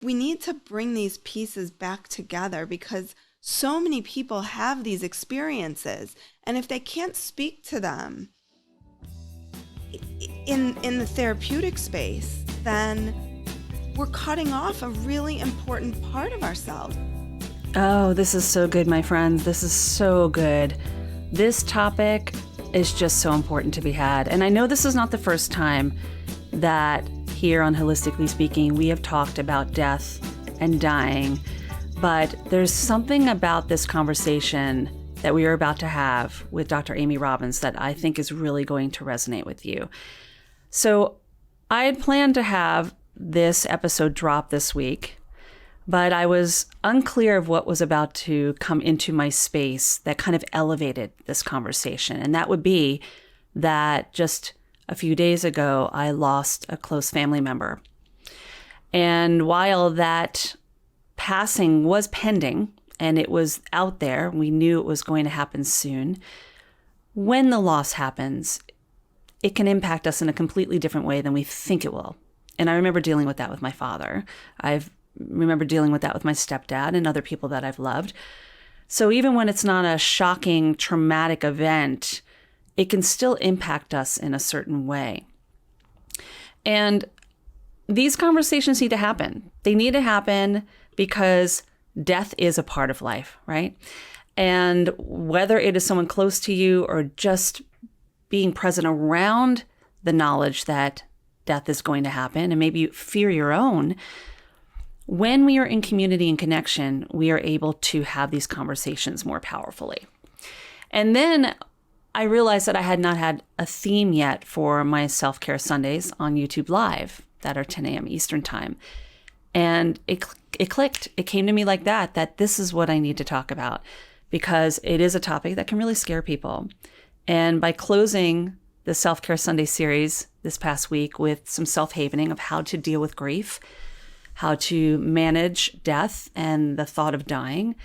we need to bring these pieces back together because so many people have these experiences. And if they can't speak to them in the therapeutic space, then we're cutting off a really important part of ourselves. Oh, this is so good, my friends. This is so good. This topic is just so important to be had. And I know this is not the first time that here on Holistically Speaking, we have talked about death and dying, but there's something about this conversation that we are about to have with Dr. Amy Robbins that I think is really going to resonate with you. So I had planned to have this episode drop this week, but I was unclear of what was about to come into my space that kind of elevated this conversation. And that would be that just a few days ago, I lost a close family member. And while that passing was pending and it was out there, we knew it was going to happen soon. When the loss happens, it can impact us in a completely different way than we think it will. And I remember dealing with that with my father. I remember dealing with that with my stepdad and other people that I've loved. So even when it's not a shocking, traumatic event, it can still impact us in a certain way. And these conversations need to happen. They need to happen because death is a part of life, right? And whether it is someone close to you or just being present around the knowledge that death is going to happen, and maybe you fear your own, when we are in community and connection, we are able to have these conversations more powerfully. And then I realized that I had not had a theme yet for my self-care Sundays on YouTube Live that are 10 a.m. Eastern time. And it clicked. It came to me like that this is what I need to talk about because it is a topic that can really scare people. And by closing the Self-Care Sunday series this past week with some self-havening of how to deal with grief, how to manage death and the thought of dying,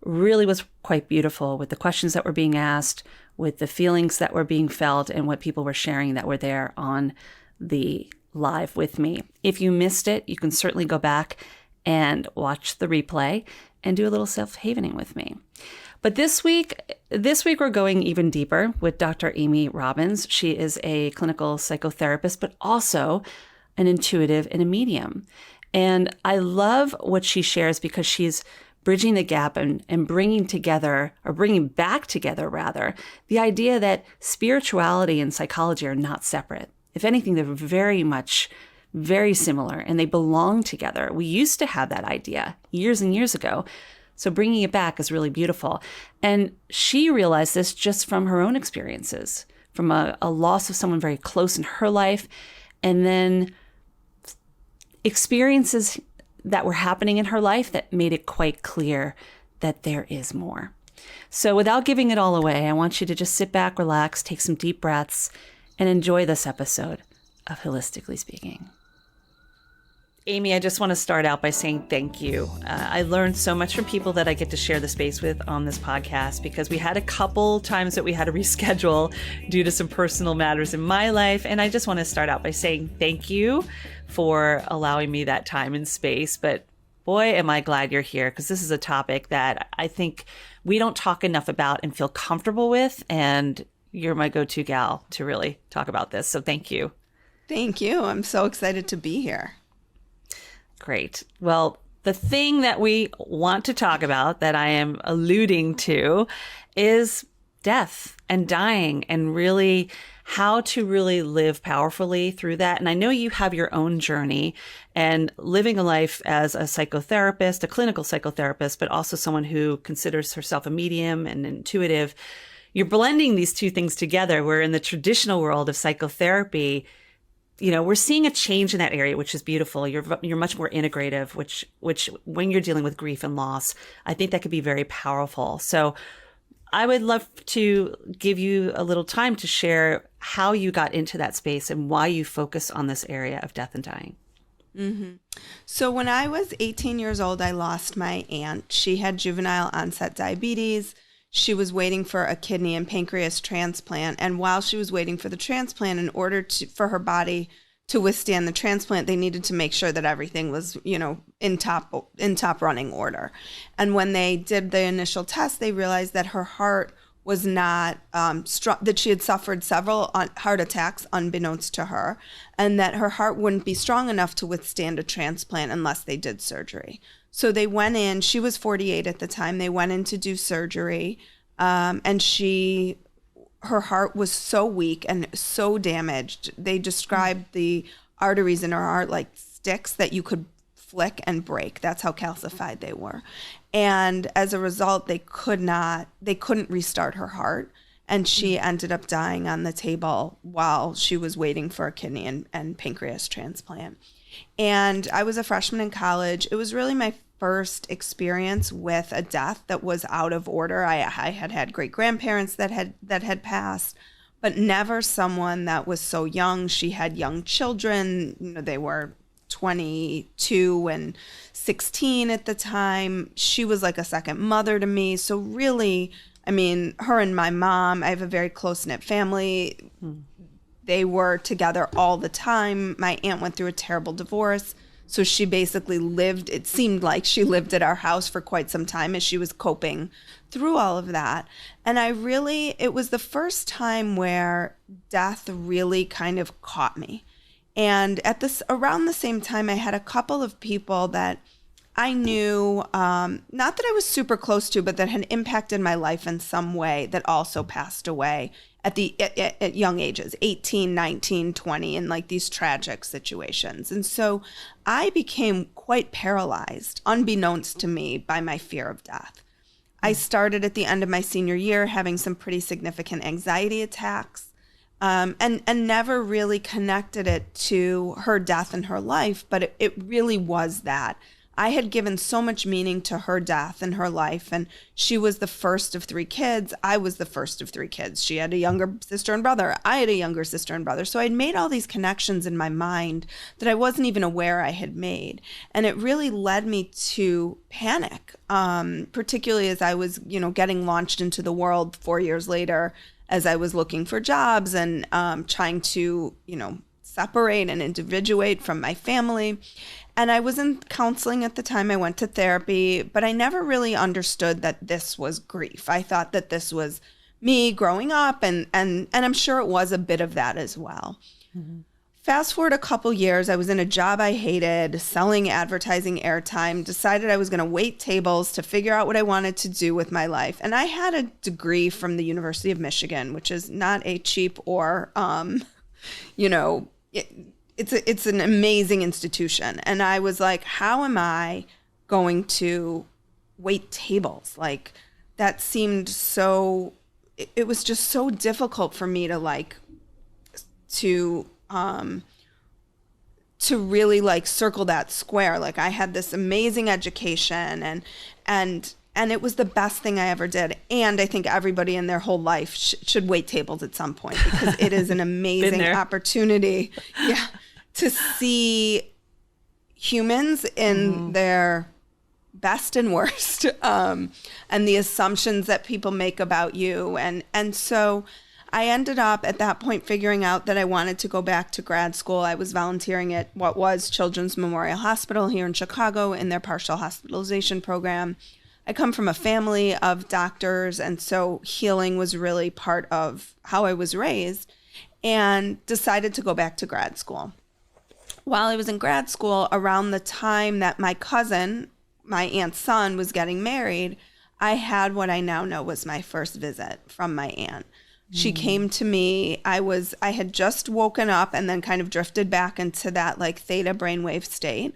really was quite beautiful with the questions that were being asked, with the feelings that were being felt, and what people were sharing that were there on the live with me. If you missed it, you can certainly go back and watch the replay and do a little self-havening with me. But this week we're going even deeper with Dr. Amy Robbins. She is a clinical psychotherapist, but also an intuitive and a medium. And I love what she shares because she's bridging the gap and bringing together, or bringing back together rather, the idea that spirituality and psychology are not separate. If anything, they're very similar and they belong together. We used to have that idea years and years ago. So bringing it back is really beautiful. And she realized this just from her own experiences, from a loss of someone very close in her life, and then experiences that were happening in her life that made it quite clear that there is more. So without giving it all away, I want you to just sit back, relax, take some deep breaths, and enjoy this episode of Holistically Speaking. Amy, I just want to start out by saying thank you. I learned so much from people that I get to share the space with on this podcast because we had a couple times that we had to reschedule due to some personal matters in my life. And I just want to start out by saying thank you for allowing me that time and space. But boy, am I glad you're here because this is a topic that I think we don't talk enough about and feel comfortable with. And you're my go-to gal to really talk about this. So thank you. Thank you. I'm so excited to be here. Great. Well, the thing that we want to talk about that I am alluding to is death and dying and really how to really live powerfully through that. And I know you have your own journey and living a life as a psychotherapist, a clinical psychotherapist, but also someone who considers herself a medium and intuitive. You're blending these two things together, where in the traditional world of psychotherapy, you know, we're seeing a change in that area, which is beautiful. You're much more integrative, which when you're dealing with grief and loss, I think that could be very powerful. So I would love to give you a little time to share how you got into that space and why you focus on this area of death and dying. Mm-hmm. So when I was 18 years old, I lost my aunt. She had juvenile onset diabetes. She was waiting for a kidney and pancreas transplant. And while she was waiting for the transplant, in order for her body to withstand the transplant, they needed to make sure that everything was, in top running order. And when they did the initial test, they realized that her heart was not strong, that she had suffered several heart attacks unbeknownst to her, and that her heart wouldn't be strong enough to withstand a transplant unless they did surgery. So they went in, she was 48 at the time, they went in to do surgery, and her heart was so weak and so damaged. They described the arteries in her heart like sticks that you could flick and break. That's how calcified they were. And as a result, they couldn't restart her heart. And she ended up dying on the table while she was waiting for a kidney and pancreas transplant. And I was a freshman in college. It was really my first experience with a death that was out of order. I had great grandparents that had passed, but never someone that was so young. She had young children. They were 22 and 16 at the time. She was like a second mother to me. So really, her and my mom, I have a very close-knit family. They were together all the time. My aunt went through a terrible divorce. So she basically it seemed like she lived at our house for quite some time as she was coping through all of that. And it was the first time where death really kind of caught me. And around the same time, I had a couple of people that I knew, not that I was super close to, but that had impacted my life in some way, that also passed away at young ages, 18, 19, 20, in like these tragic situations. And so I became quite paralyzed, unbeknownst to me, by my fear of death. I started at the end of my senior year having some pretty significant anxiety attacks, and never really connected it to her death in her life, but it really was that. I had given so much meaning to her death in her life, and she was the first of 3 kids. I was the first of 3 kids. She had a younger sister and brother. I had a younger sister and brother. So I'd made all these connections in my mind that I wasn't even aware I had made. And it really led me to panic, particularly as I was, getting launched into the world 4 years later, as I was looking for jobs and trying to, separate and individuate from my family. And I was in counseling at the time. I went to therapy, but I never really understood that this was grief. I thought that this was me growing up, and I'm sure it was a bit of that as well. Mm-hmm. Fast forward a couple years, I was in a job I hated, selling advertising airtime, decided I was going to wait tables to figure out what I wanted to do with my life. And I had a degree from the University of Michigan, which is not a cheap or, it's an amazing institution. And I was like, how am I going to wait tables? Like, that seemed so, it was just so difficult for me to really like circle that square. Like, I had this amazing education and it was the best thing I ever did. And I think everybody in their whole life should wait tables at some point, because it is an amazing opportunity. Yeah. To see humans in their best and worst, and the assumptions that people make about you. And so I ended up at that point figuring out that I wanted to go back to grad school. I was volunteering at what was Children's Memorial Hospital here in Chicago in their partial hospitalization program. I come from a family of doctors, and so healing was really part of how I was raised, and decided to go back to grad school. While I was in grad school, around the time that my cousin, my aunt's son, was getting married, I had what I now know was my first visit from my aunt. She came to me. I had just woken up and then kind of drifted back into that like theta brainwave state.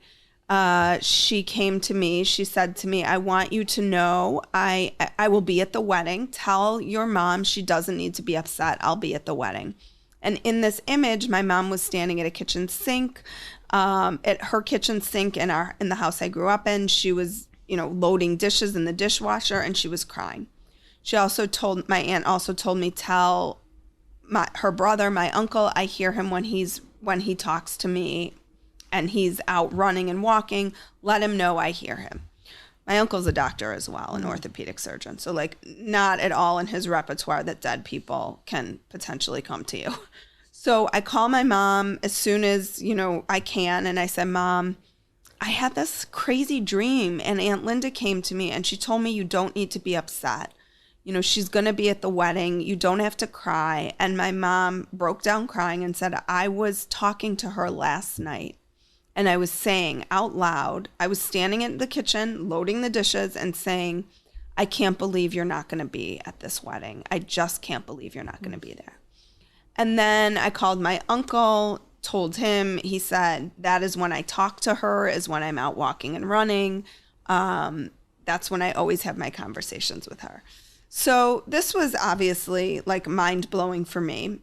She came to me. She said to me, I want you to know I will be at the wedding. Tell your mom she doesn't need to be upset. I'll be at the wedding. And in this image, my mom was standing at a kitchen sink, at her kitchen sink in the house I grew up in. She was, loading dishes in the dishwasher, and she was crying. My aunt also told me, tell her brother, my uncle, I hear him when he talks to me and he's out running and walking, let him know I hear him. My uncle's a doctor as well, an orthopedic surgeon. So like not at all in his repertoire that dead people can potentially come to you. So I call my mom as soon as, I can. And I said, Mom, I had this crazy dream and Aunt Linda came to me and she told me you don't need to be upset. She's going to be at the wedding. You don't have to cry. And my mom broke down crying and said, I was talking to her last night and I was saying out loud, I was standing in the kitchen, loading the dishes and saying, I can't believe you're not going to be at this wedding. I just can't believe you're not going to be there. And then I called my uncle, told him, he said, that is when I talk to her, is when I'm out walking and running. That's when I always have my conversations with her. So this was obviously like mind-blowing for me.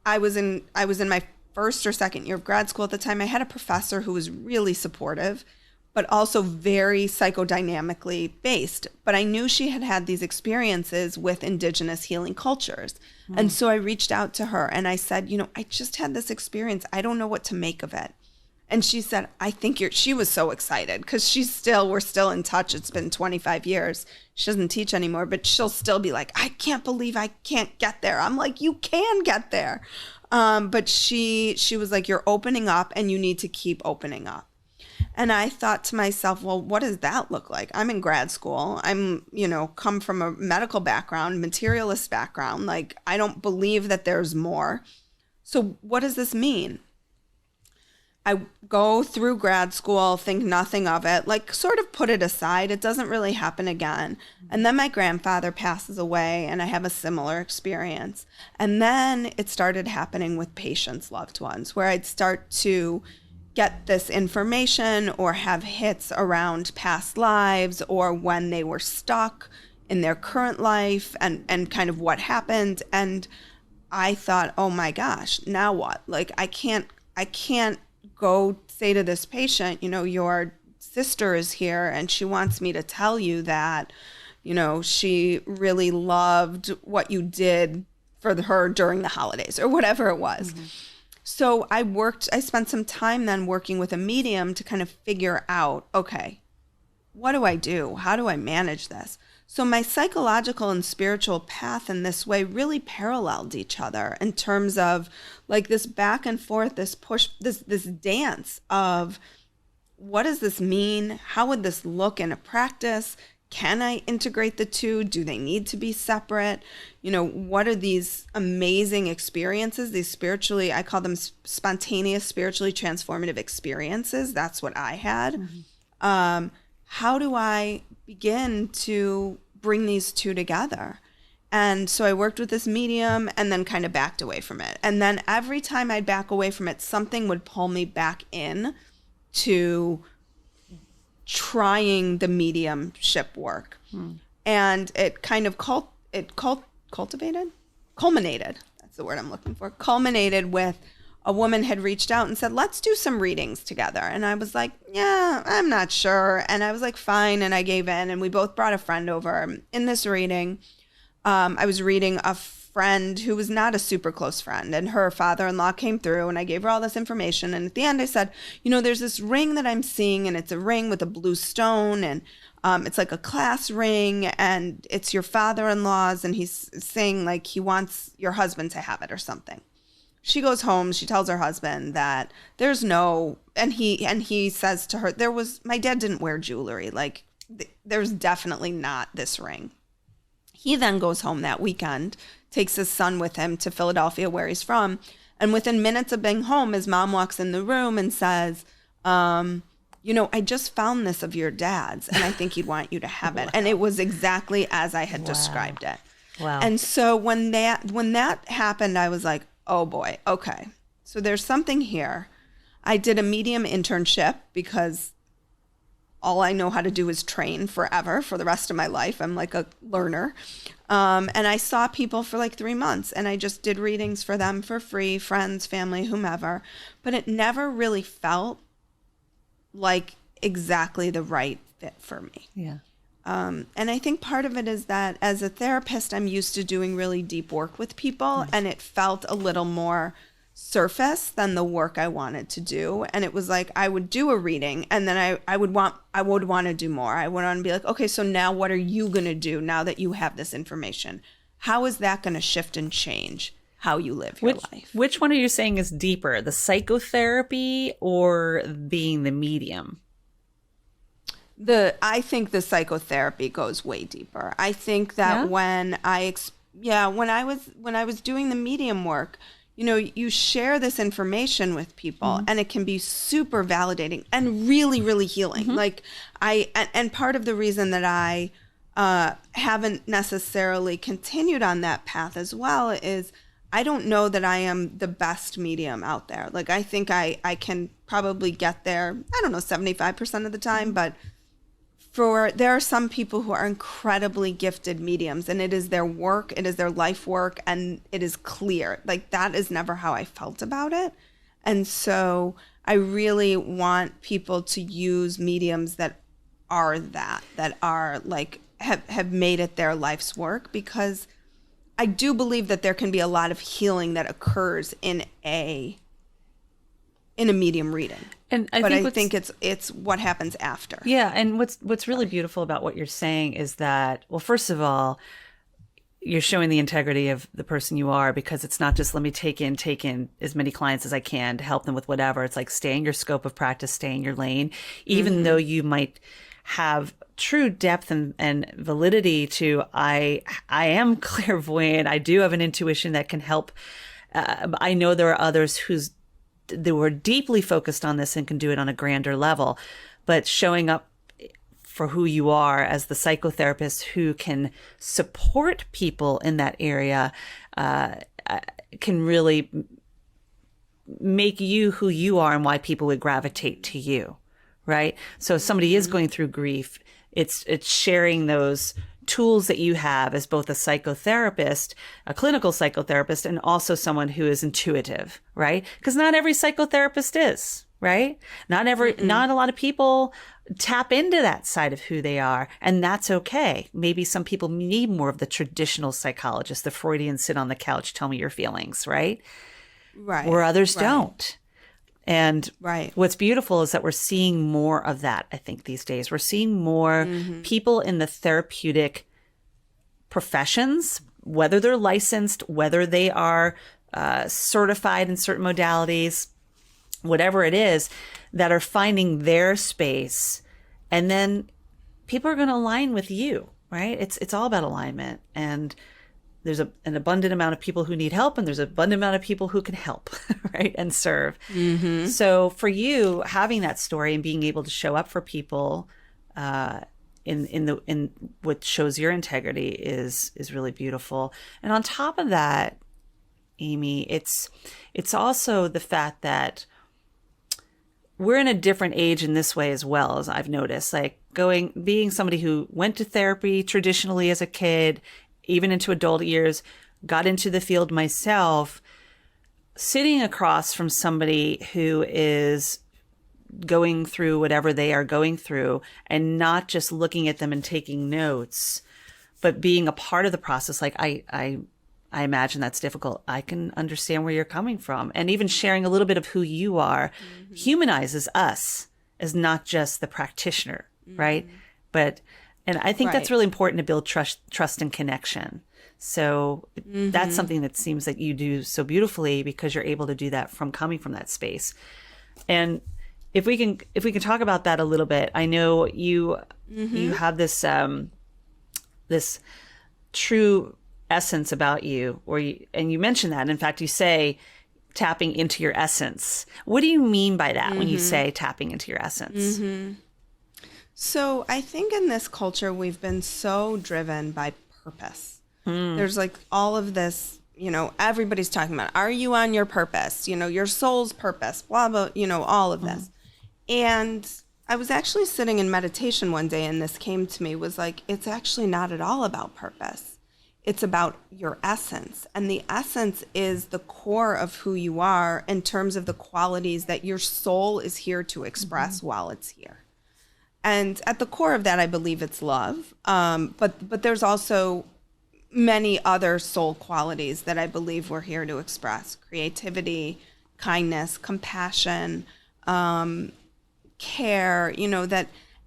I was in my first or second year of grad school at the time. I had a professor who was really supportive, but also very psychodynamically based. But I knew she had had these experiences with indigenous healing cultures. And so I reached out to her and I said, I just had this experience. I don't know what to make of it. And she said, I think she was so excited because we're still in touch. It's been 25 years. She doesn't teach anymore, but she'll still be like, I can't believe I can't get there. I'm like, you can get there. But she was like, you're opening up and you need to keep opening up. And I thought to myself, well, what does that look like? I'm in grad school. I'm, come from a medical background, materialist background. Like, I don't believe that there's more. So what does this mean? I go through grad school, think nothing of it, like sort of put it aside. It doesn't really happen again. And then my grandfather passes away and I have a similar experience. And then it started happening with patients' loved ones where I'd start to get this information or have hits around past lives or when they were stuck in their current life and kind of what happened. And I thought, oh my gosh, now what? Like, I can't go say to this patient, your sister is here and she wants me to tell you that, she really loved what you did for her during the holidays or whatever it was. Mm-hmm. So I spent some time then working with a medium to kind of figure out, okay, what do I do? How do I manage this? So my psychological and spiritual path in this way really paralleled each other in terms of like this back and forth, this push, this dance of what does this mean? How would this look in a practice? Can I integrate the two? Do they need to be separate? What are these amazing experiences? These spiritually, I call them spontaneous, spiritually transformative experiences. That's what I had. Mm-hmm. How do I begin to bring these two together? And so I worked with this medium and then kind of backed away from it. And then every time I'd back away from it, something would pull me back in to trying the mediumship work. And it kind of culminated. That's the word I'm looking for. Culminated with a woman had reached out and said, let's do some readings together. And I was like, yeah, I'm not sure. And I was like, fine. And I gave in and we both brought a friend over. In this reading, I was reading a friend who was not a super close friend and her father-in-law came through and I gave her all this information. And at the end I said, there's this ring that I'm seeing and it's a ring with a blue stone and it's like a class ring and it's your father-in-law's and he's saying like he wants your husband to have it or something. She goes home, she tells her husband that there's no, and he says to her, my dad didn't wear jewelry. Like there's definitely not this ring. He then goes home that weekend, takes his son with him to Philadelphia where he's from. And within minutes of being home, his mom walks in the room and says, I just found this of your dad's and I think he'd want you to have it. Wow. And it was exactly as I had described it. Wow. And so when that happened, I was like, oh boy, okay. So there's something here. I did a medium internship because all I know how to do is train forever for the rest of my life. I'm like a learner. And I saw people for like 3 months and I just did readings for them for free, friends, family, whomever. But it never really felt like exactly the right fit for me. Yeah. And I think part of it is that as a therapist, I'm used to doing really deep work with people and it felt a little more surface than the work I wanted to do. And it was like, I would do a reading and then I would want to do more. I would want to be like, okay, so now what are you going to do now that you have this information? How is that going to shift and change? how you live your life. Which one are you saying is deeper, the psychotherapy or being the medium? I think the psychotherapy goes way deeper. I think that when I was doing the medium work, you share this information with people and it can be super validating and really, really healing. Like and part of the reason that I haven't necessarily continued on that path as well is I don't know that I am the best medium out there. Like I think I can probably get there, 75% of the time, but there are some people who are incredibly gifted mediums, and it is their work, it is their life work, and it is clear. Like that is never how I felt about it. And so I really want people to use mediums that are like have made it their life's work, because I do believe that there can be a lot of healing that occurs in a medium reading. And I think it's what happens after. Yeah, and what's really beautiful about what you're saying is that, well, first of all, you're showing the integrity of the person you are, because it's not just let me take in as many clients as I can to help them with whatever. It's like stay in your scope of practice, stay in your lane, even though you might have true depth and validity to I am clairvoyant. I do have an intuition that can help. I know there are others they were deeply focused on this and can do it on a grander level, but showing up for who you are as the psychotherapist who can support people in that area can really make you who you are and why people would gravitate to you, right? So if somebody is going through grief, it's sharing those tools that you have as both a psychotherapist, a clinical psychotherapist, and also someone who is intuitive, right? Because not every psychotherapist is, right? Not a lot of people tap into that side of who they are, and that's okay. Maybe some people need more of the traditional psychologist, the Freudian sit on the couch, tell me your feelings, right? Right. Where others don't. And right. What's beautiful is that we're seeing more of that, I think, these days. We're seeing more people in the therapeutic professions, whether they're licensed, whether they are certified in certain modalities, whatever it is, that are finding their space. And then people are going to align with you, right? It's all about alignment. And there's an abundant amount of people who need help, and there's an abundant amount of people who can help, right, and serve. So for you, having that story and being able to show up for people in what shows your integrity is really beautiful. And on top of that, Amy, it's also the fact that we're in a different age in this way as well, as I've noticed. Like being somebody who went to therapy traditionally as a kid, even into adult years, got into the field myself, sitting across from somebody who is going through whatever they are going through and not just looking at them and taking notes, but being a part of the process. Like I imagine that's difficult. I can understand where you're coming from. And even sharing a little bit of who you are humanizes us as not just the practitioner, right? And I think that's really important to build trust and connection. So that's something that seems that you do so beautifully, because you're able to do that from coming from that space. And if we can talk about that a little bit, I know you have this this true essence about you, and you mentioned that. In fact, you say tapping into your essence. What do you mean by that when you say tapping into your essence? So I think in this culture, we've been so driven by purpose. There's like all of this, everybody's talking about, are you on your purpose? Your soul's purpose, blah, blah, all of this. And I was actually sitting in meditation one day, and this came to me, was like, it's actually not at all about purpose. It's about your essence. And the essence is the core of who you are in terms of the qualities that your soul is here to express while it's here. And at the core of that, I believe it's love. But there's also many other soul qualities that I believe we're here to express: creativity, kindness, compassion, care,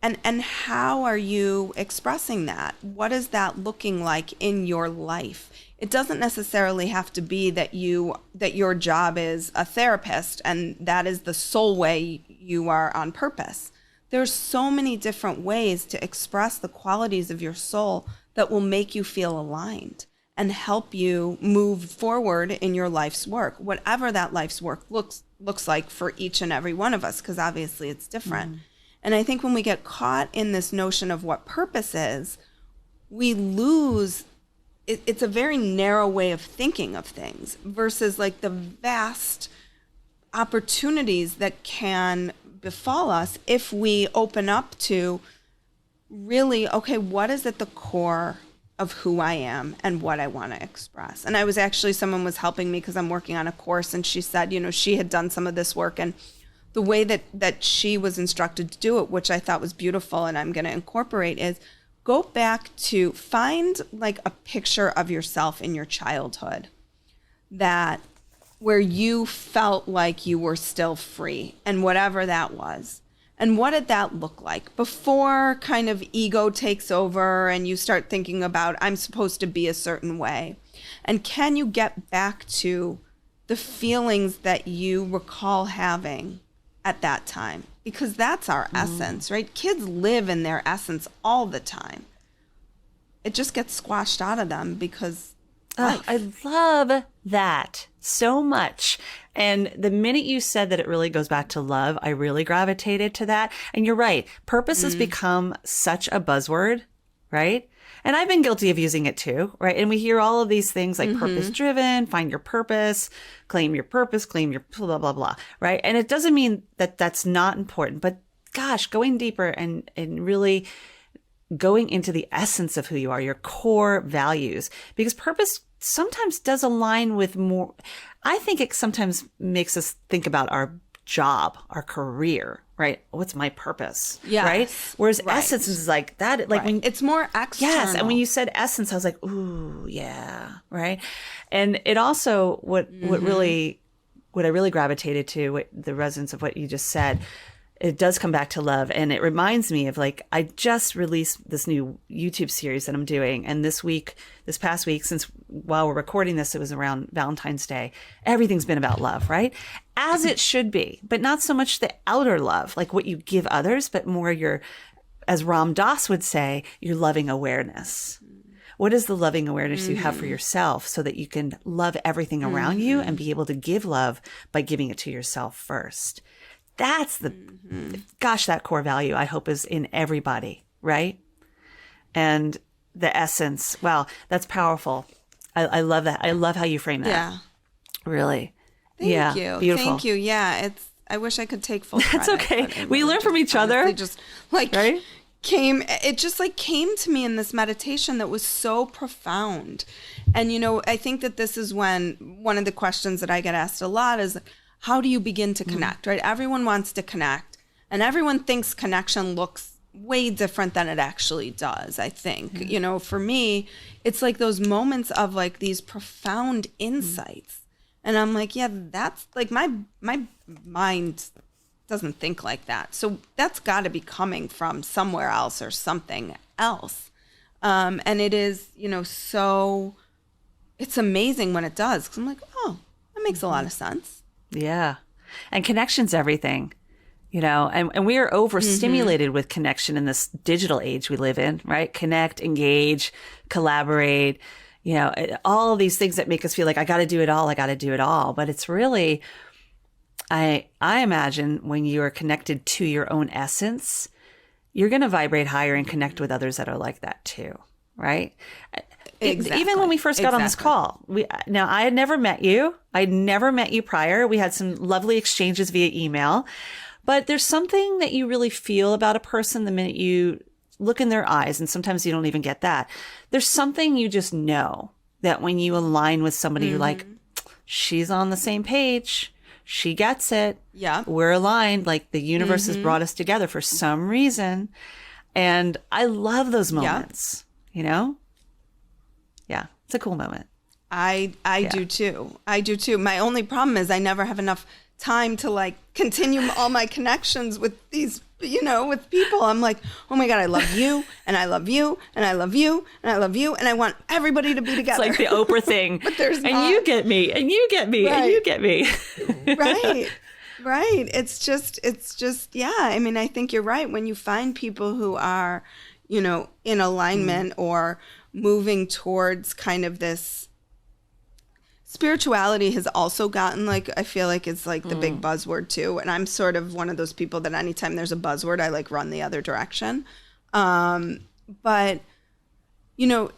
And how are you expressing that? What is that looking like in your life? It doesn't necessarily have to be that your job is a therapist and that is the sole way you are on purpose. There's so many different ways to express the qualities of your soul that will make you feel aligned and help you move forward in your life's work, whatever that life's work looks like for each and every one of us, because obviously it's different. And I think when we get caught in this notion of what purpose is, we lose, it's a very narrow way of thinking of things versus like the vast opportunities that can befall us if we open up to really, okay, what is at the core of who I am and what I want to express? And I was actually, someone was helping me because I'm working on a course, and she said, she had done some of this work, and the way that she was instructed to do it, which I thought was beautiful and I'm going to incorporate, is go back to find like a picture of yourself in your childhood where you felt like you were still free, and whatever that was. And what did that look like before kind of ego takes over and you start thinking about, I'm supposed to be a certain way? And can you get back to the feelings that you recall having at that time? Because that's our essence, right? Kids live in their essence all the time. It just gets squashed out of them because life. I love that so much. And the minute you said that it really goes back to love, I really gravitated to that. And you're right. Purpose has become such a buzzword, right? And I've been guilty of using it too, right? And we hear all of these things like purpose driven, find your purpose, claim your blah, blah, blah, right? And it doesn't mean that that's not important, but gosh, going deeper and really going into the essence of who you are, your core values, because purpose sometimes does align with more. I think it sometimes makes us think about our job, our career, right? What's my purpose? Yes. Right? Whereas essence is like that, like when it's more external. Yes. And when you said essence, I was like, ooh, yeah. Right. And it also, what I really gravitated to, the resonance of what you just said, it does come back to love. And it reminds me of like, I just released this new YouTube series that I'm doing. And this past week, since while we're recording this, it was around Valentine's Day, everything's been about love, right? As it should be, but not so much the outer love, like what you give others, but more your, as Ram Dass would say, your loving awareness. What is the loving awareness you have for yourself so that you can love everything around you and be able to give love by giving it to yourself first? That's gosh, that core value I hope is in everybody, right? And the essence, wow, that's powerful. I love that. I love how you frame that. Yeah. Really. Thank you. Beautiful. Thank you. Yeah. I wish I could take full credit. That's okay. We learn from each other. Just like right? It just like came to me in this meditation that was so profound. And, I think that this is when one of the questions that I get asked a lot is, how do you begin to connect, right? Everyone wants to connect, and everyone thinks connection looks way different than it actually does, I think. For me, it's like those moments of like these profound insights. And I'm like, yeah, that's like my mind doesn't think like that. So that's got to be coming from somewhere else or something else. And it is, so it's amazing when it does. 'Cause I'm like, oh, that makes a lot of sense. Yeah. And connection's everything, and we are overstimulated with connection in this digital age we live in, right? Connect, engage, collaborate, all of these things that make us feel like I got to do it all. But it's really, I imagine when you are connected to your own essence, you're going to vibrate higher and connect with others that are like that too, right? Exactly. Even when we first got on this call, now I had never met you. I'd never met you prior. We had some lovely exchanges via email, but there's something that you really feel about a person the minute you look in their eyes. And sometimes you don't even get that. There's something you just know that when you align with somebody, you're like, she's on the same page. She gets it. Yeah. We're aligned. Like the universe has brought us together for some reason. And I love those moments, Yeah, it's a cool moment. I do too. I do too. My only problem is I never have enough time to like continue all my connections with these with people. I'm like, oh my God, I love you, and I love you, and I love you, and I love you, and I want everybody to be together. It's like the Oprah thing. But there's and not. You get me, and you get me, and you get me. Right. Right. It's just, yeah. I mean, I think you're right. When you find people who are, in alignment or moving towards kind of this, spirituality has also gotten I feel like it's like the big buzzword too. And I'm sort of one of those people that anytime there's a buzzword, I run the other direction. But,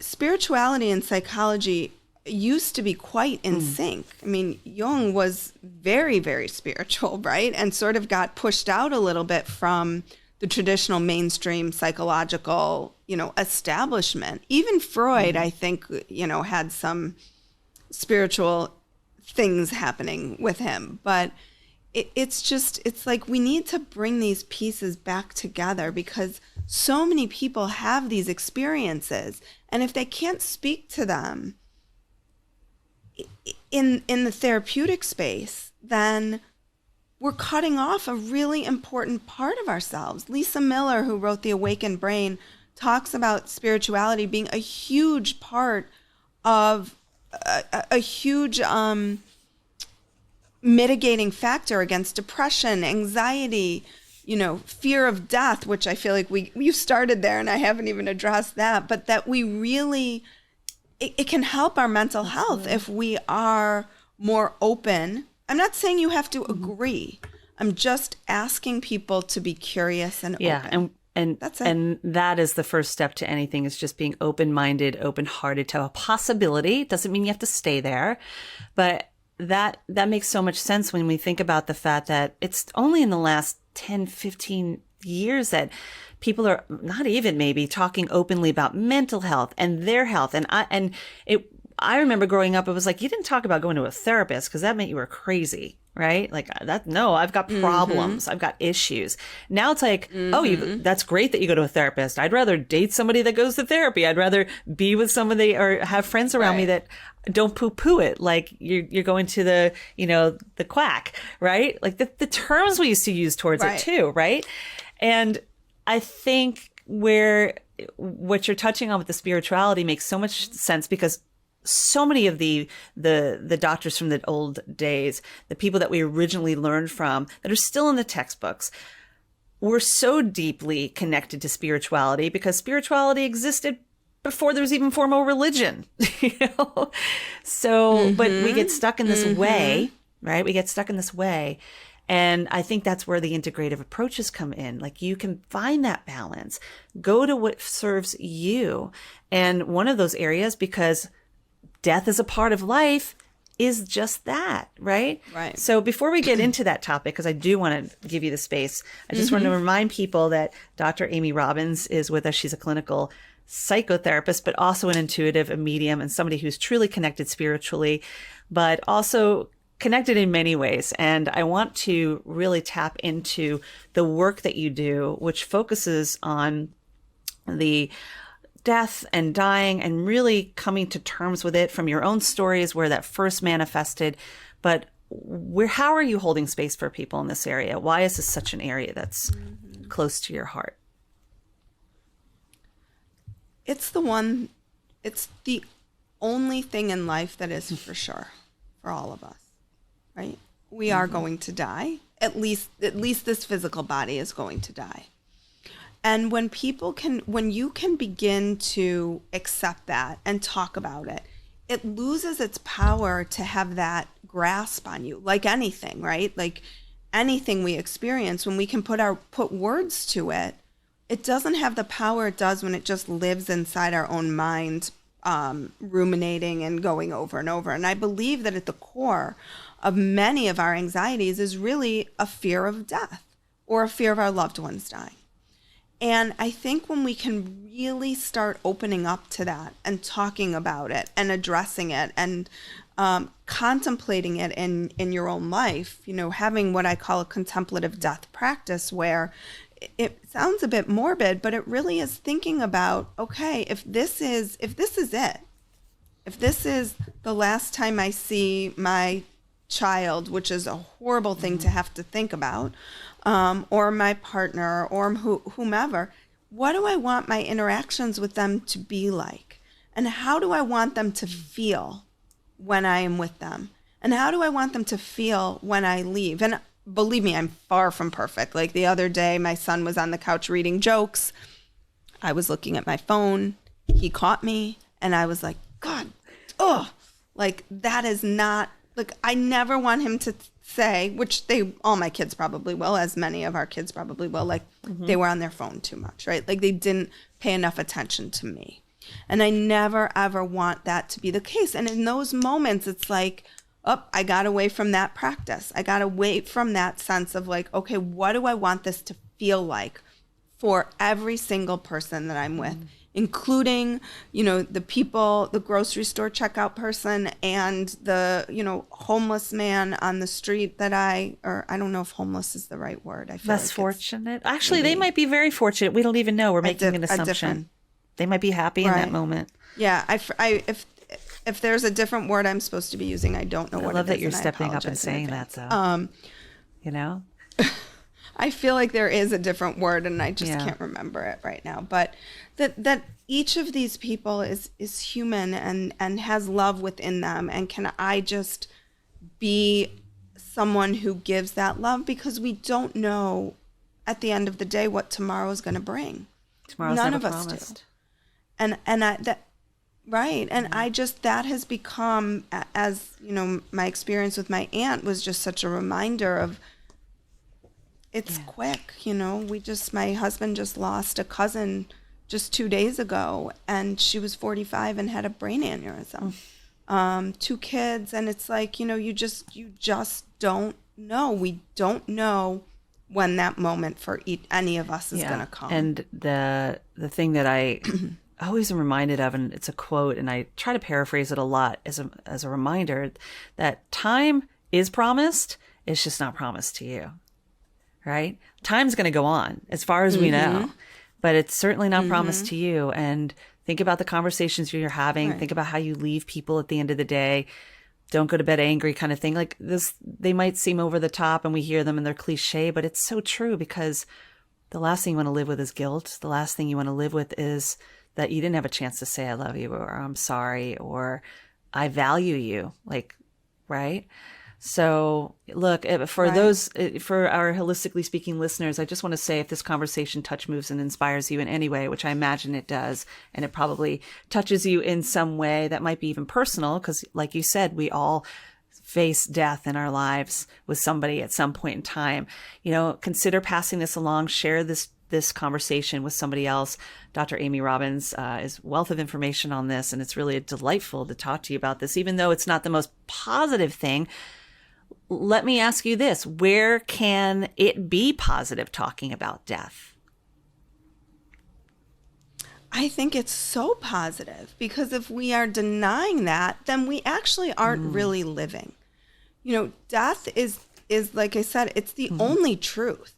spirituality and psychology used to be quite in sync. I mean, Jung was very, very spiritual, right? And sort of got pushed out a little bit from the traditional mainstream psychological, establishment. Even Freud, I think, had some spiritual things happening with him. But it's like we need to bring these pieces back together because so many people have these experiences. And if they can't speak to them in the therapeutic space, then we're cutting off a really important part of ourselves. Lisa Miller, who wrote The Awakened Brain, talks about spirituality being a huge part of a huge mitigating factor against depression, anxiety, fear of death, which I feel like you started there and I haven't even addressed that, but that we really, it can help our mental health if we are more open. I'm not saying you have to agree. I'm just asking people to be curious and open. And that's it. And that is the first step to anything, is just being open-minded, open-hearted to a possibility. It doesn't mean you have to stay there. But that makes so much sense when we think about the fact that it's only in the last 10, 15 years that people are not even maybe talking openly about mental health and their health. And I remember growing up, it was like, you didn't talk about going to a therapist because that meant you were crazy, right? Like no, I've got problems. I've got issues. Now it's like, that's great that you go to a therapist. I'd rather date somebody that goes to therapy. I'd rather be with somebody or have friends around me that don't poo-poo it. Like you're going to the, the quack, right? Like the terms we used to use towards it too, right? And I think what you're touching on with the spirituality makes so much sense because so many of the doctors from the old days, the people that we originally learned from that are still in the textbooks, were so deeply connected to spirituality because spirituality existed before there was even formal religion, So, but we get stuck in this way, right? We get stuck in this way. And I think that's where the integrative approaches come in. Like you can find that balance, go to what serves you. And one of those areas, because death is a part of life, is just that, right? Right. So before we get into that topic, because I do want to give you the space, I just want to remind people that Dr. Amy Robbins is with us. She's a clinical psychotherapist, but also an intuitive, a medium, and somebody who's truly connected spiritually, but also connected in many ways. And I want to really tap into the work that you do, which focuses on the death and dying and really coming to terms with it from your own stories where that first manifested. But how are you holding space for people in this area? Why is this such an area that's close to your heart? It's the only thing in life that is for sure for all of us, right? We are going to die. At least this physical body is going to die. And when you can begin to accept that and talk about it, it loses its power to have that grasp on you, like anything, right? Like anything we experience, when we can put words to it, it doesn't have the power it does when it just lives inside our own mind, ruminating and going over and over. And I believe that at the core of many of our anxieties is really a fear of death or a fear of our loved ones dying. And I think when we can really start opening up to that and talking about it and addressing it and contemplating it in your own life, having what I call a contemplative death practice, where it sounds a bit morbid, but it really is thinking about, okay, if this is it, if this is the last time I see my child, which is a horrible thing to have to think about, or my partner or whomever, what do I want my interactions with them to be like? And how do I want them to feel when I am with them? And how do I want them to feel when I leave? And believe me, I'm far from perfect. Like the other day, my son was on the couch reading jokes. I was looking at my phone. He caught me and I was like, God, oh, like that is not, like I never want him to say, which all my kids probably will, as many of our kids probably will, like they were on their phone too much, right? Like they didn't pay enough attention to me. And I never, ever want that to be the case. And in those moments, it's like, oh, I got away from that practice. I got away from that sense of like, okay, what do I want this to feel like for every single person that I'm with, including, the people, the grocery store checkout person and the, homeless man on the street that I don't know if homeless is the right word. I feel less fortunate. Actually, they might be very fortunate. We don't even know. We're making an assumption. They might be happy in that moment. Yeah. If there's a different word I'm supposed to be using, I don't know what it is. I love that you're stepping up and saying that, though. I feel like there is a different word, and I just can't remember it right now. But that each of these people is human and has love within them. And can I just be someone who gives that love? Because we don't know at the end of the day what tomorrow is going to bring. Tomorrow's None never of us promised. do. Right. And I just, that has become, as, my experience with my aunt was just such a reminder of, it's quick, my husband just lost a cousin just 2 days ago, and she was 45 and had a brain aneurysm. 2 kids. And it's like, you just don't know. We don't know when that moment for any of us is going to come. And the thing that I always am reminded of, and it's a quote, and I try to paraphrase it a lot as a reminder, that time is promised. It's just not promised to you, right? Time's going to go on as far as we know, but it's certainly not promised to you. And think about the conversations you're having. Right. Think about how you leave people at the end of the day. Don't go to bed angry kind of thing. Like this, they might seem over the top and we hear them and they're cliche, but it's so true, because the last thing you want to live with is guilt. The last thing you want to live with is that you didn't have a chance to say I love you, or I'm sorry, or I value you, right? So look, for our Holistically Speaking listeners, I just want to say, if this conversation moves and inspires you in any way, which I imagine it does, and it probably touches you in some way that might be even personal, because like you said, we all face death in our lives with somebody at some point in time. Consider passing this along, share this conversation with somebody else. Dr. Amy Robbins is a wealth of information on this, and it's really delightful to talk to you about this, even though it's not the most positive thing. Let me ask you this: where can it be positive talking about death? I think it's so positive, because if we are denying that, then we actually aren't really living. Death is like I said, it's the only truth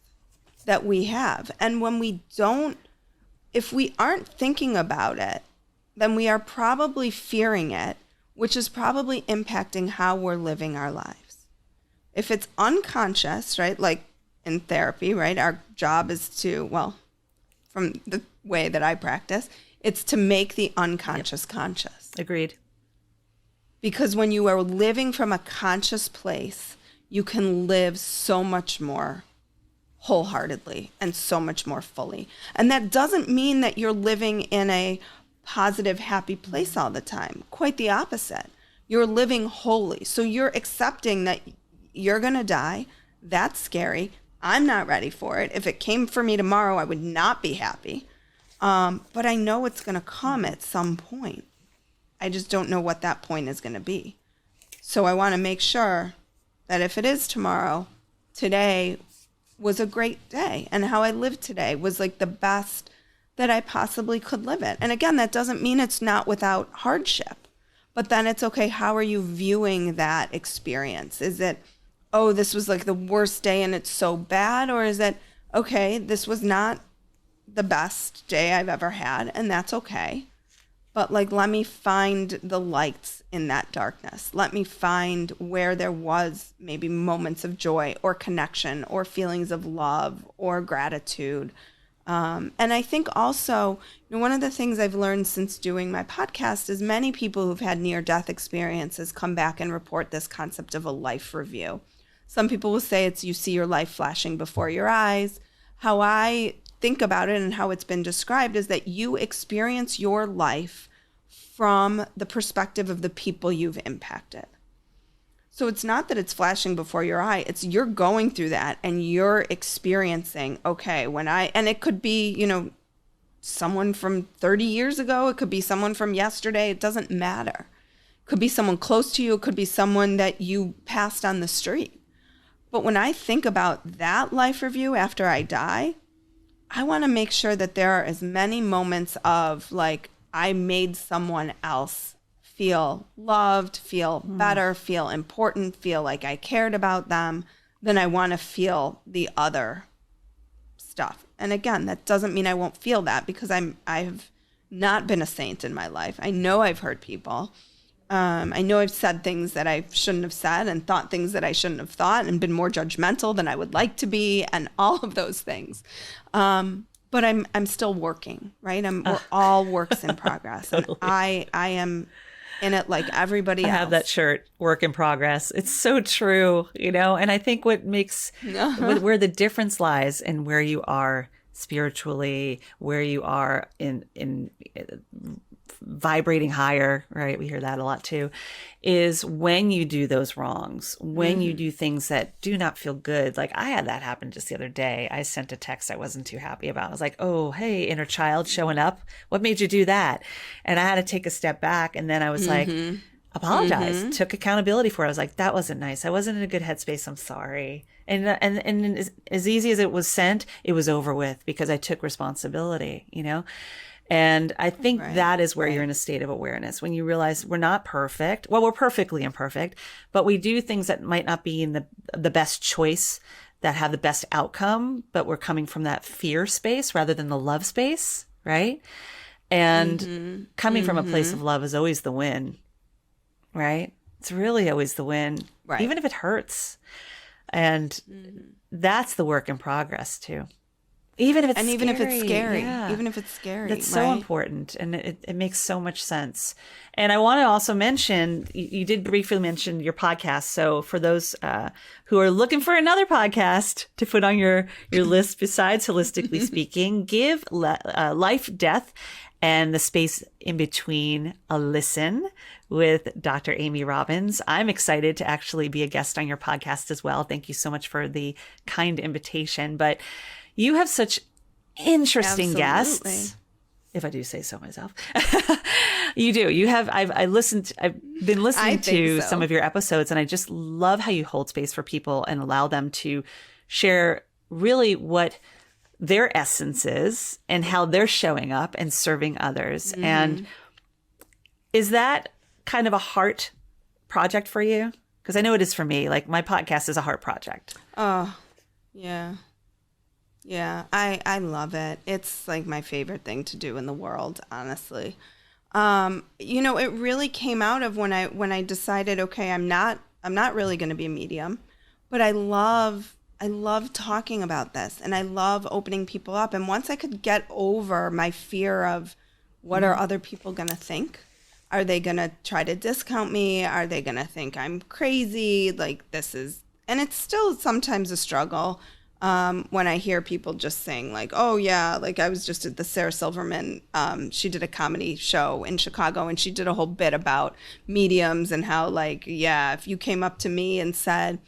that we have. And when if we aren't thinking about it, then we are probably fearing it, which is probably impacting how we're living our lives. If it's unconscious, right, like in therapy, right, our job is to, from the way that I practice, it's to make the unconscious conscious. Agreed. Because when you are living from a conscious place, you can live so much more wholeheartedly and so much more fully. And that doesn't mean that you're living in a positive, happy place all the time. Quite the opposite. You're living wholly. So you're accepting that you're going to die. That's scary. I'm not ready for it. If it came for me tomorrow, I would not be happy. But I know it's going to come at some point. I just don't know what that point is going to be. So I want to make sure that if it is tomorrow, today was a great day, and how I lived today was like the best that I possibly could live it. And again, that doesn't mean it's not without hardship, but then it's okay. How are you viewing that experience? Is it, oh, this was like the worst day and it's so bad? Or is it, okay, this was not the best day I've ever had, and that's okay. but like, let me find the lights in that darkness. Let me find where there was maybe moments of joy or connection or feelings of love or gratitude. And I think also, one of the things I've learned since doing my podcast is many people who've had near-death experiences come back and report this concept of a life review. Some people will say it's you see your life flashing before your eyes. How I think about it and how it's been described is that you experience your life from the perspective of the people you've impacted. So it's not that it's flashing before your eye, it's you're going through that and you're experiencing, okay, and it could be, someone from 30 years ago, it could be someone from yesterday, it doesn't matter. It could be someone close to you, it could be someone that you passed on the street. But when I think about that life review after I die, I want to make sure that there are as many moments of like, I made someone else feel loved, feel better, feel important, feel like I cared about them, than I want to feel the other stuff. And again, that doesn't mean I won't feel that, because I've not been a saint in my life. I know I've hurt people. I know I've said things that I shouldn't have said and thought things that I shouldn't have thought and been more judgmental than I would like to be and all of those things. But I'm still working, right? We're all works in progress. Totally. And I am in it like everybody else. I have that shirt, work in progress. It's so true, and I think what makes, where the difference lies in where you are spiritually, where you are in vibrating higher, right? We hear that a lot too, is when you do those wrongs, when you do things that do not feel good. Like I had that happen just the other day. I sent a text I wasn't too happy about. I was like, oh, hey, inner child showing up. What made you do that? And I had to take a step back. And then I was like, apologize, took accountability for it. I was like, that wasn't nice. I wasn't in a good headspace. I'm sorry. And as easy as it was sent, it was over with because I took responsibility, And I think that is where you're in a state of awareness, when you realize we're not perfect. Well, we're perfectly imperfect, but we do things that might not be in the best choice, that have the best outcome, but we're coming from that fear space rather than the love space, right? And coming from a place of love is always the win, right? It's really always the win, even if it hurts. And that's the work in progress too. Even if it's scary. Even if it's scary. Yeah. Even if it's scary. That's so important. And it makes so much sense. And I want to also mention, you did briefly mention your podcast. So for those who are looking for another podcast to put on your list besides Holistically Speaking, give Life, Death, and the Space in Between a listen with Dr. Amy Robbins. I'm excited to actually be a guest on your podcast as well. Thank you so much for the kind invitation. But you have such interesting guests, if I do say so myself. You do. You have. I've been listening to some of your episodes, and I just love how you hold space for people and allow them to share really what their essence is and how they're showing up and serving others. And is that kind of a heart project for you? Because I know it is for me. Like my podcast is a heart project. Oh, yeah. Yeah, I love it. It's like my favorite thing to do in the world, honestly. It really came out of when I decided, okay, I'm not really going to be a medium, but I love talking about this and I love opening people up. And once I could get over my fear of what are other people going to think? Are they going to try to discount me? Are they going to think I'm crazy? And it's still sometimes a struggle. When I hear people just saying like, oh yeah, like I was just at the Sarah Silverman, she did a comedy show in Chicago and she did a whole bit about mediums and how like, yeah, if you came up to me and said,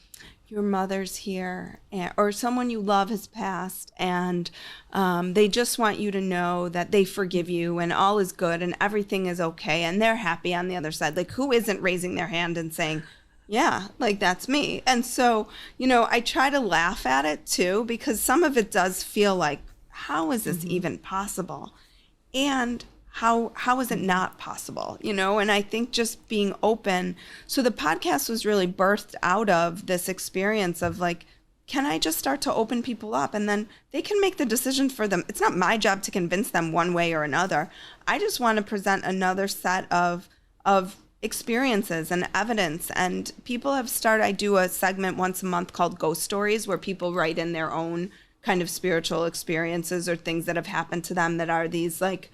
your mother's here or someone you love has passed and they just want you to know that they forgive you and all is good and everything is okay and they're happy on the other side. Like who isn't raising their hand and saying, yeah, like that's me. And so, I try to laugh at it too, because some of it does feel like, how is this even possible? And how is it not possible? And I think just being open. So the podcast was really birthed out of this experience of like can I just start to open people up, and then they can make the decision for them. It's not my job to convince them one way or another. I just want to present another set of experiences and evidence. And people have started, I do a segment once a month called Ghost Stories, where people write in their own kind of spiritual experiences or things that have happened to them that are these, like,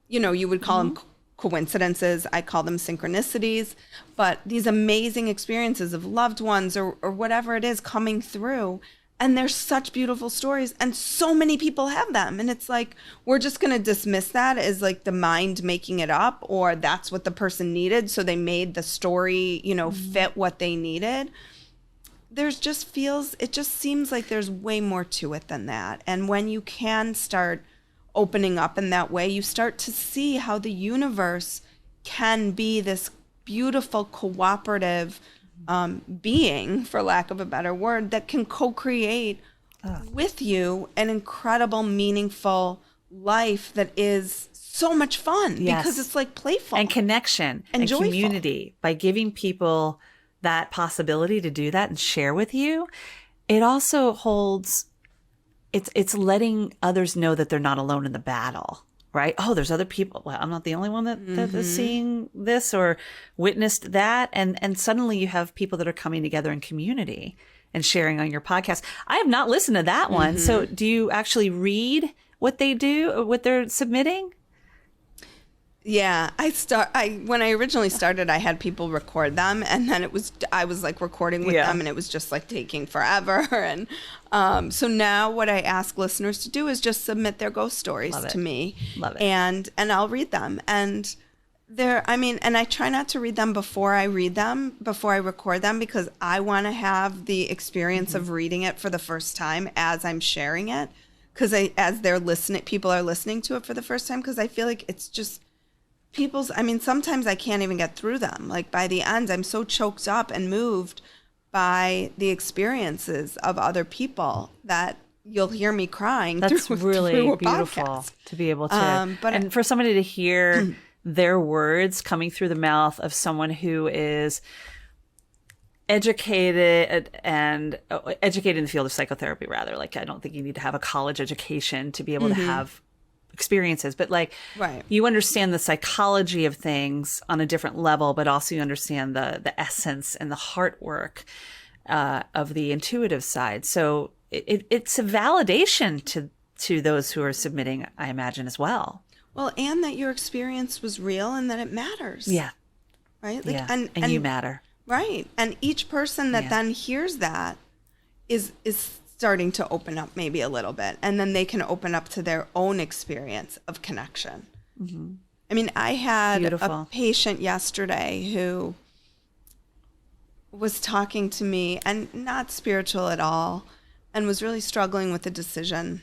you would call them coincidences. I call them synchronicities, but these amazing experiences of loved ones or whatever it is coming through. And they're such beautiful stories, and so many people have them. And it's like, we're just going to dismiss that as like the mind making it up, or that's what the person needed, so they made the story, fit what they needed. It just seems like there's way more to it than that. And when you can start opening up in that way, you start to see how the universe can be this beautiful cooperative being, for lack of a better word, that can co-create with you an incredible, meaningful life that is so much fun. Yes. Because it's like playful and connection and joyful. Community. By giving people that possibility to do that and share with you, it also holds. It's letting others know that they're not alone in the battle, right? Oh, there's other people. Well, I'm not the only one that is seeing this or witnessed that. And suddenly you have people that are coming together in community and sharing on your podcast. I have not listened to that one. So do you actually read what they do, what they're submitting? Yeah, when I originally started, I had people record them, and then I was like recording with them, and it was just like taking forever. And so now what I ask listeners to do is just submit their ghost stories to me. Love it. And I'll read them. And and I try not to read them before I record them, because I want to have the experience of reading it for the first time as I'm sharing it. Because as they're listening, people are listening to it for the first time, because I feel like it's just sometimes I can't even get through them. Like by the end, I'm so choked up and moved by the experiences of other people that you'll hear me crying. That's really through a beautiful podcast. To be able to, and for somebody to hear their words coming through the mouth of someone who is educated in the field of psychotherapy, rather. Like, I don't think you need to have a college education to be able to have experiences, but like, right. You understand the psychology of things on a different level, but also you understand the essence and the heart work of the intuitive side. So it's a validation to those who are submitting, I imagine, as well. Well, and that your experience was real and that it matters. Yeah. Right? Like, and you matter. Right. And each person that then hears that is starting to open up maybe a little bit, and then they can open up to their own experience of connection. I mean, I had a patient yesterday who was talking to me, and not spiritual at all, and was really struggling with the decision.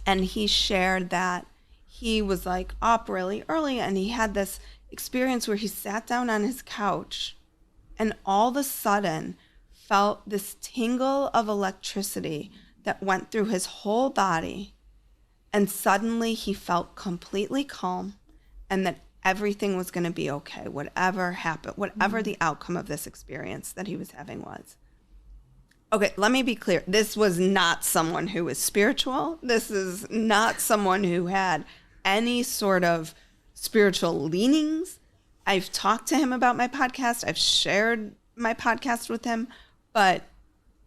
And he shared that he was like up really early, and he had this experience where he sat down on his couch and all of a sudden felt this tingle of electricity that went through his whole body. And suddenly he felt completely calm, and that everything was going to be okay, whatever happened, whatever the outcome of this experience that he was having was. Okay, let me be clear. This was not someone who was spiritual. This is not someone who had any sort of spiritual leanings. I've talked to him about my podcast. I've shared my podcast with him.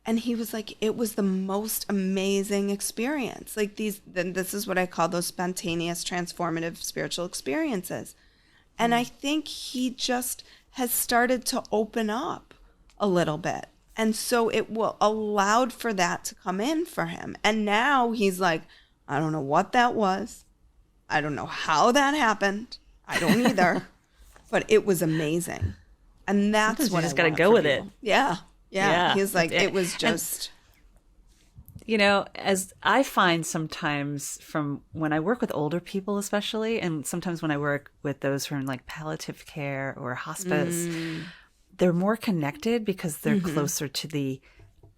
And he was like, it was the most amazing experience. Like this is what I call those spontaneous, transformative spiritual experiences. And I think he just has started to open up a little bit. And so it will allowed for that to come in for him. And now he's like, I don't know what that was. I don't know how that happened. I don't either. But it was amazing. And that's sometimes what you just got to go with it. Yeah. He's like, it was just... as I find sometimes from when I work with older people especially, and sometimes when I work with those who are in like palliative care or hospice, they're more connected because they're closer to the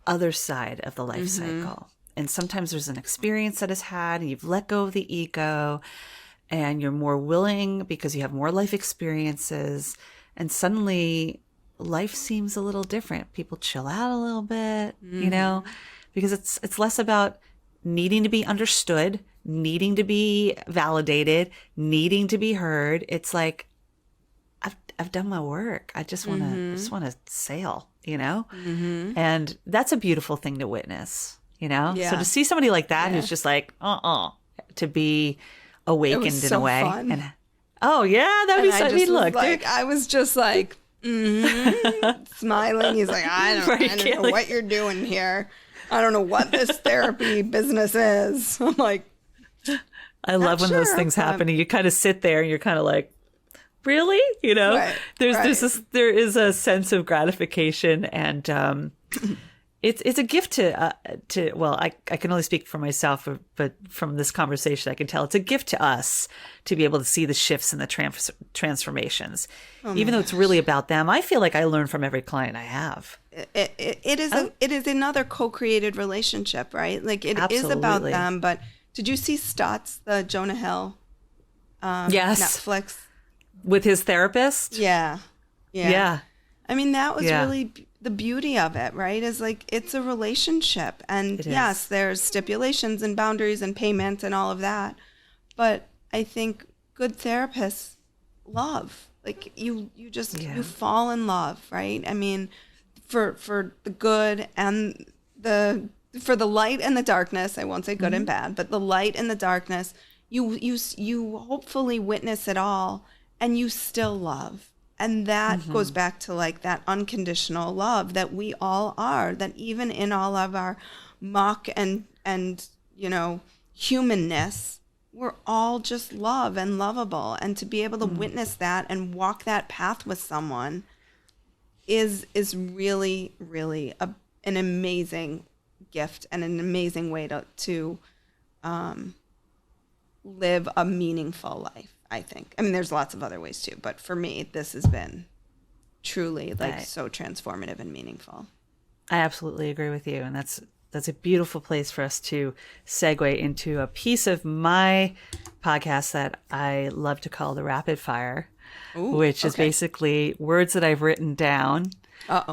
other side of the life cycle. And sometimes there's an experience that is had and you've let go of the ego and you're more willing because you have more life experiences. And suddenly life seems a little different. People chill out a little bit, you know, because it's less about needing to be understood, needing to be validated, needing to be heard. It's like, I've done my work. I just want to sail, you know? And that's a beautiful thing to witness, you know? Yeah. So to see somebody like that who's just like, to be awakened in a way. Fun. And oh yeah, that'd be so. I mean, look, like, I was just like, smiling. He's like, I don't know what you're doing here. I don't know what this therapy business is. I'm like, I love when those things happen and you kind of sit there and you're kind of like, really? You know, there is a sense of gratification and, it's a gift to well, I can only speak for myself, but from this conversation, I can tell it's a gift to us to be able to see the shifts and the transformations, even though it's really about them. I feel like I learn from every client I have. It is another co-created relationship, right? Like it is about them. But did you see Stotts, the Jonah Hill, yes, Netflix with his therapist? Yeah. I mean, that was really the beauty of it, right? Is like it's a relationship, and yes, there's stipulations and boundaries and payment and all of that. But I think good therapists love, like you just you fall in love, right? I mean, for the good and for the light and the darkness. I won't say good and bad, but the light and the darkness. You hopefully witness it all, and you still love. And that goes back to like that unconditional love that we all are, that even in all of our muck and you know, humanness, we're all just love and lovable. And to be able to witness that and walk that path with someone is really, really an amazing gift and an amazing way to live a meaningful life. I think. I mean, there's lots of other ways too, but for me, this has been truly like so transformative and meaningful. I absolutely agree with you, and that's a beautiful place for us to segue into a piece of my podcast that I love to call the Rapid Fire, which is basically words that I've written down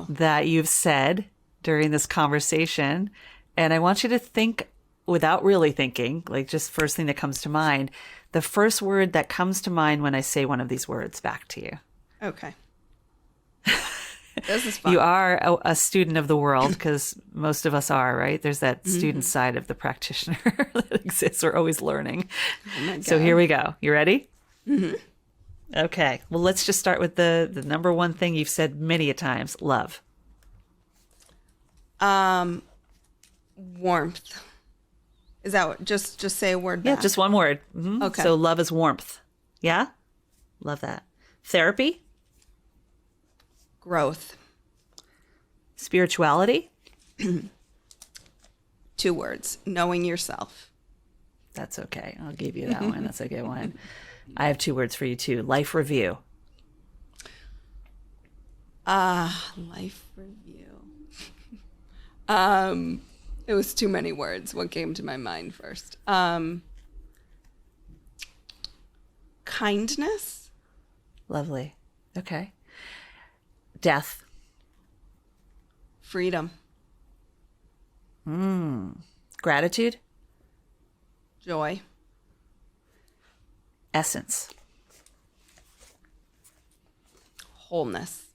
that you've said during this conversation, and I want you to think without really thinking, like just first thing that comes to mind. The first word that comes to mind when I say one of these words back to you. Okay. This is fun. You are a student of the world, because most of us are, right? There's that student side of the practitioner that exists. We're always learning. Oh my God. So here we go. You ready? Mm-hmm. Okay. Well, let's just start with the number one thing you've said many a times. Love. Warmth. Is that what, just say a word back? Yeah, just one word. Mm-hmm. Okay. So love is warmth. Yeah? Love that. Therapy? Growth. Spirituality? 2 words. Knowing yourself. That's okay. I'll give you that one. That's a good one. I have 2 words for you too. Life review. Life review. It was too many words. What came to my mind first? Kindness. Lovely. Okay. Death. Freedom. Gratitude. Joy. Essence. Wholeness.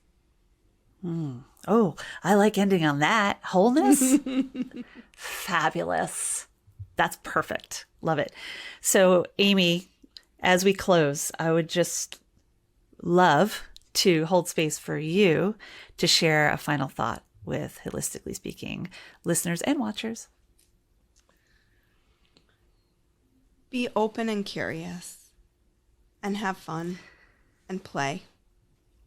Oh, I like ending on that. Wholeness? Fabulous. That's perfect. Love it. So, Amy, as we close, I would just love to hold space for you to share a final thought with Holistically Speaking listeners and watchers. Be open and curious and have fun and play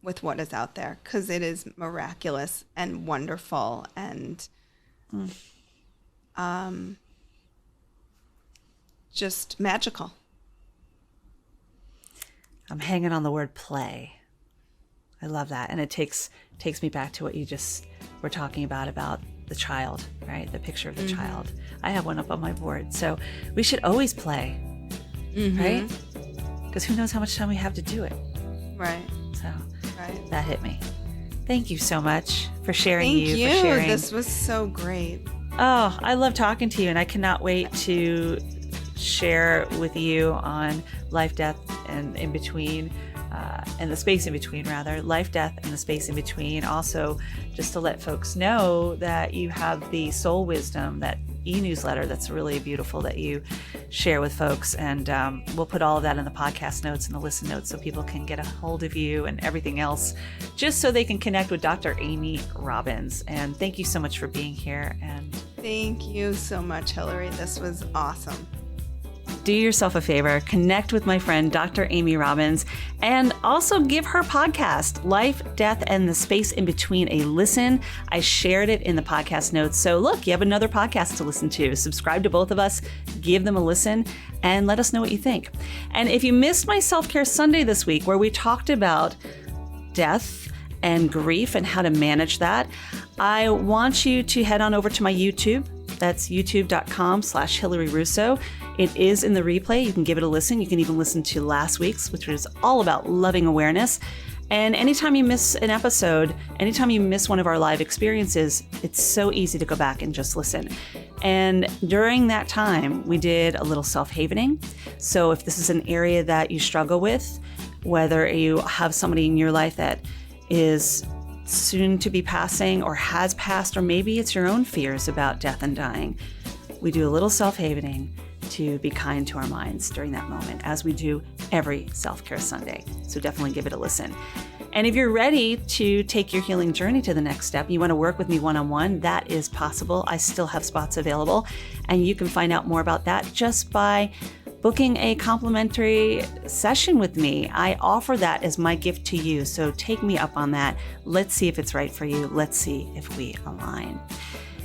with what is out there, because it is miraculous and wonderful and just magical. I'm hanging on the word play. I love that. And it takes me back to what you just were talking about the child, right? The picture of the child. I have one up on my board. So we should always play, right? Because who knows how much time we have to do it. Right. So that hit me. Thank you so much for sharing. Thank you. For sharing. This was so great. Oh, I love talking to you, and I cannot wait to share with you on life, death, and in between, and the space in between, rather. Life, death, and the space in between. Also, just to let folks know that you have the Soul Wisdom, that e-newsletter that's really beautiful that you share with folks. And we'll put all of that in the podcast notes and the listen notes so people can get a hold of you and everything else, just so they can connect with Dr. Amy Robbins. And thank you so much for being here. And thank you so much, Hilary. This was awesome. Do yourself a favor, connect with my friend, Dr. Amy Robbins, and also give her podcast, Life, Death, and the Space in Between, a listen. I shared it in the podcast notes. So look, you have another podcast to listen to. Subscribe to both of us, give them a listen, and let us know what you think. And if you missed my Self-Care Sunday this week, where we talked about death and grief and how to manage that, I want you to head on over to my YouTube. That's youtube.com/Hilary Russo. It is in the replay. You can give it a listen. You can even listen to last week's, which was all about loving awareness. And anytime you miss an episode, anytime you miss one of our live experiences, it's so easy to go back and just listen. And during that time, we did a little self-havening. So if this is an area that you struggle with, whether you have somebody in your life that is soon to be passing or has passed, or maybe it's your own fears about death and dying, we do a little self-havening to be kind to our minds during that moment, as we do every Self-Care Sunday. So definitely give it a listen. And if you're ready to take your healing journey to the next step, you want to work with me one-on-one, that is possible. I still have spots available, and you can find out more about that just by booking a complimentary session with me. I offer that as my gift to you. So take me up on that. Let's see if it's right for you. Let's see if we align.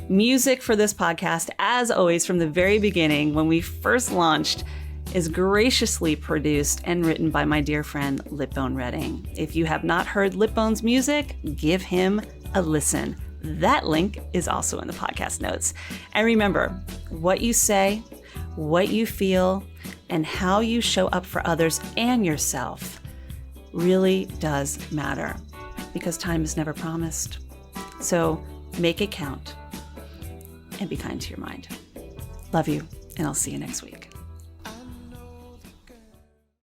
Music for this podcast, as always, from the very beginning, when we first launched, is graciously produced and written by my dear friend, Lipbone Redding. If you have not heard Lipbone's music, give him a listen. That link is also in the podcast notes. And remember, what you say, what you feel, and how you show up for others and yourself really does matter, because time is never promised. So make it count and be kind to your mind. Love you, and I'll see you next week.